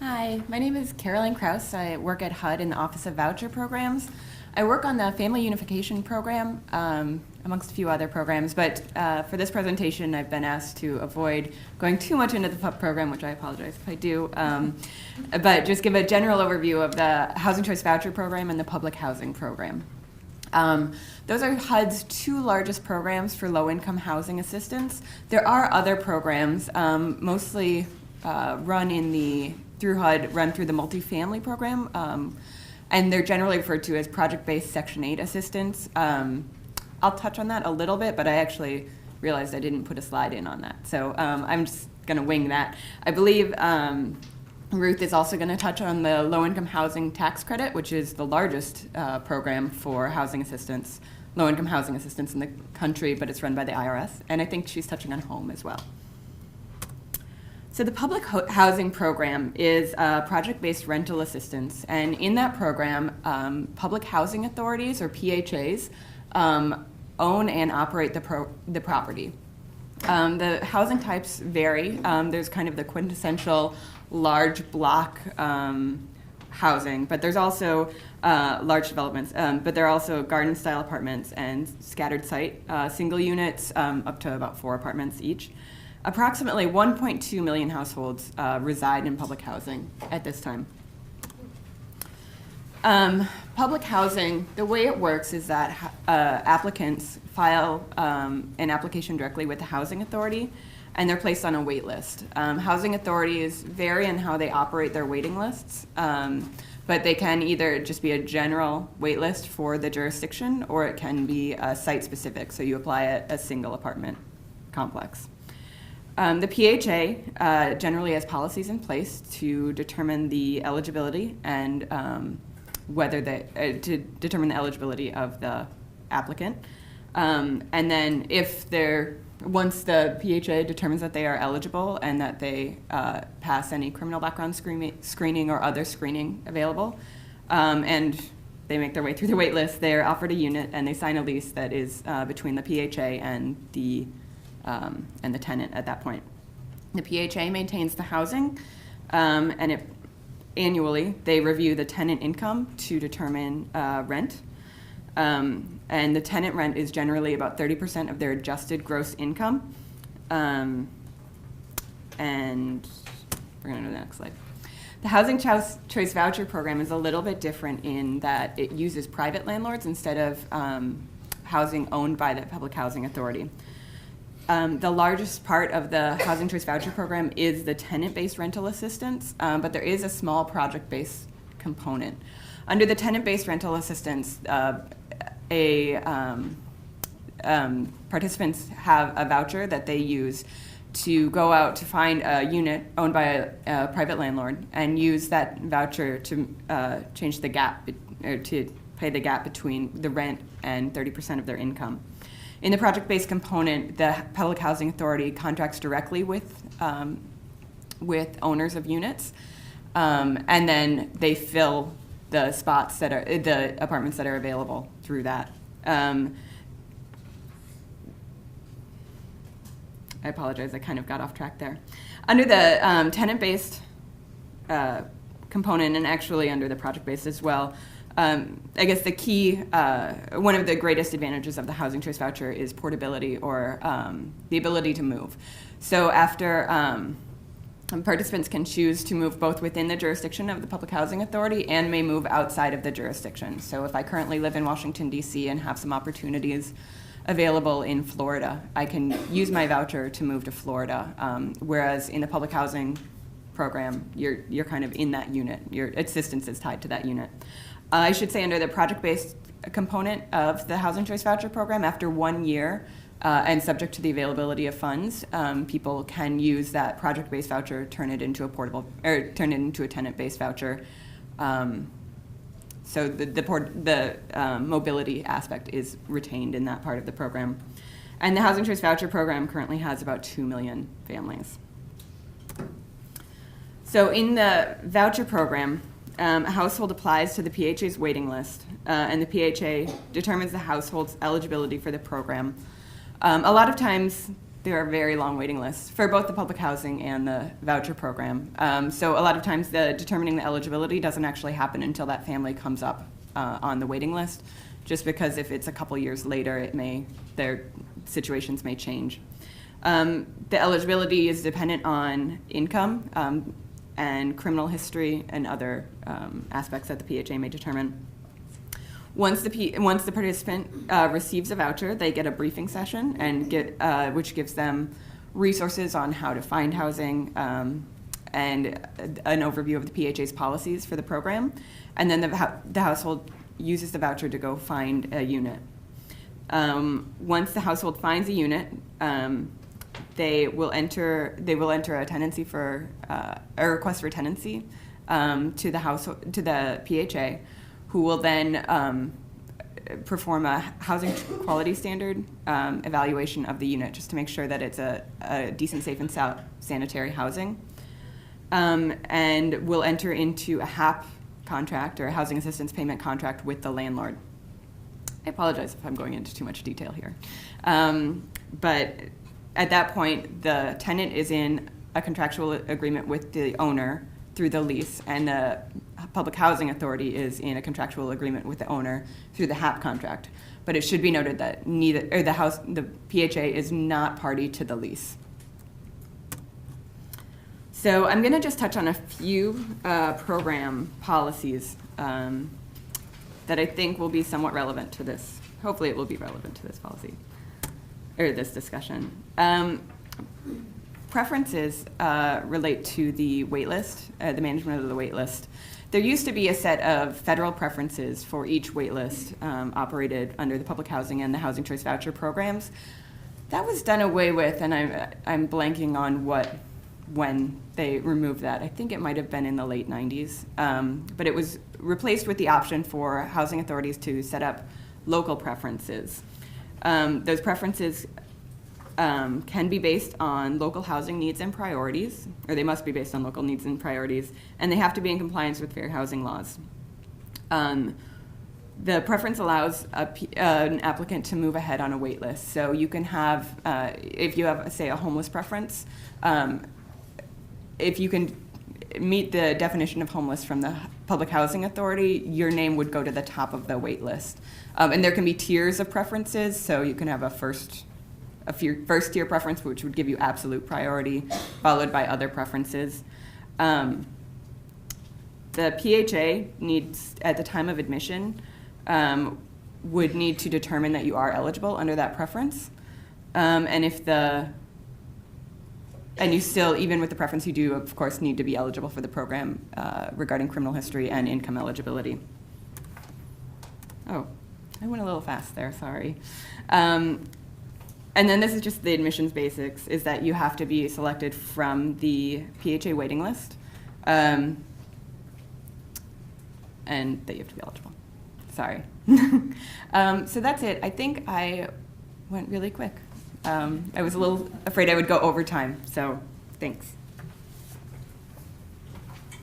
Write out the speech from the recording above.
Hi, my name is Caroline Crouse. I work at HUD in the Office of Voucher Programs. I work on the Family Unification Program, amongst a few other programs, but for this presentation I've been asked to avoid going too much into the PUP program, which I apologize if I do, but just give a general overview of the Housing Choice Voucher Program and the Public Housing Program. Those are HUD's two largest programs for low-income housing assistance. There are other programs, mostly through HUD, run through the multifamily program, and they're generally referred to as project-based Section 8 assistance. I'll touch on that a little bit, but I actually realized I didn't put a slide in on that, so I'm just going to wing that. I believe Ruth is also going to touch on the low-income housing tax credit, which is the largest program for housing assistance, low-income housing assistance in the country, but it's run by the IRS, and I think she's touching on home as well. So the public housing program is project-based rental assistance, and in that program, public housing authorities, or PHAs, own and operate the property. The housing types vary. There's kind of the quintessential large block housing, but there's also large developments, but there are also garden-style apartments and scattered site single units, up to about 4 apartments each. Approximately 1.2 million households reside in public housing at this time. Public housing, the way it works is that applicants file an application directly with the housing authority, and they're placed on a wait list. Housing authorities vary in how they operate their waiting lists, but they can either just be a general wait list for the jurisdiction, or it can be site-specific, so you apply a single apartment complex. The PHA generally has policies in place to determine the eligibility and to determine the eligibility of the applicant. And then once the PHA determines that they are eligible and that they pass any criminal background screening or other screening available, and they make their way through the wait list, they're offered a unit and they sign a lease that is between the PHA and the tenant at that point. The PHA maintains the housing, and annually they review the tenant income to determine rent. And the tenant rent is generally about 30% of their adjusted gross income. And we're going to go to the next slide. The Housing Choice Voucher Program is a little bit different in that it uses private landlords instead of housing owned by the Public Housing Authority. The largest part of the Housing Choice Voucher Program is the tenant-based rental assistance, but there is a small project-based component. Under the tenant-based rental assistance, participants have a voucher that they use to go out to find a unit owned by a private landlord and use that voucher to change the gap, or to pay the gap between the rent and 30% of their income. In the project-based component, the Public Housing Authority contracts directly with owners of units, and then they fill the spots the apartments that are available through that. I apologize, I kind of got off track there. Under the tenant-based component, and actually under the project-based as well, I guess the key, one of the greatest advantages of the Housing Choice Voucher is portability, or the ability to move. So after participants can choose to move both within the jurisdiction of the Public Housing Authority and may move outside of the jurisdiction. So if I currently live in Washington, D.C. and have some opportunities available in Florida, I can use my voucher to move to Florida, whereas in the Public Housing Program, you're kind of in that unit. Your assistance is tied to that unit. I should say under the project-based component of the Housing Choice Voucher Program, after 1 year, and subject to the availability of funds, people can use that project-based voucher, turn it into a tenant-based voucher. So the mobility aspect is retained in that part of the program. And the Housing Choice Voucher Program currently has about 2 million families. So in the voucher program, a household applies to the PHA's waiting list, and the PHA determines the household's eligibility for the program. A lot of times There are very long waiting lists for both the public housing and the voucher program. So a lot of times determining the eligibility doesn't actually happen until that family comes up on the waiting list, just because if it's a couple years later, their situations may change. The eligibility is dependent on income and criminal history and other aspects that the PHA may determine. Once the participant receives a voucher, they get a briefing session which gives them resources on how to find housing and an overview of the PHA's policies for the program. And then the household uses the voucher to go find a unit. Once the household finds a unit, they will enter a tenancy for a request for tenancy to the PHA, who will then perform a housing quality standard evaluation of the unit, just to make sure that it's a decent, safe, and sanitary housing, and will enter into a HAP contract, or a housing assistance payment contract, with the landlord. I apologize if I'm going into too much detail here, but at that point, the tenant is in a contractual agreement with the owner through the lease, and the public housing authority is in a contractual agreement with the owner through the HAP contract. But it should be noted that the PHA is not party to the lease. So I'm going to just touch on a few program policies that I think will be somewhat relevant to this. Hopefully it will be relevant to this policy, or this discussion. Preferences relate to the wait list, the management of the wait list. There used to be a set of federal preferences for each wait list operated under the public housing and the housing choice voucher programs. That was done away with, and I'm blanking on when they removed that. I think it might have been in the late 90s, but it was replaced with the option for housing authorities to set up local preferences. Those preferences can be based on local housing needs and priorities, or they must be based on local needs and priorities, and they have to be in compliance with fair housing laws. The preference allows an applicant to move ahead on a wait list. So you can have, if you have, say, a homeless preference, if you can meet the definition of homeless from the public housing authority, your name would go to the top of the wait list. And there can be tiers of preferences, so you can have a first tier preference, which would give you absolute priority, followed by other preferences. The PHA needs, at the time of admission, would need to determine that you are eligible under that preference. And you still, even with the preference, you do, of course, need to be eligible for the program regarding criminal history and income eligibility. Oh, I went a little fast there, sorry. And then this is just the admissions basics, is that you have to be selected from the PHA waiting list, and that you have to be eligible. Sorry. So that's it. I think I went really quick. I was a little afraid I would go over time, so thanks.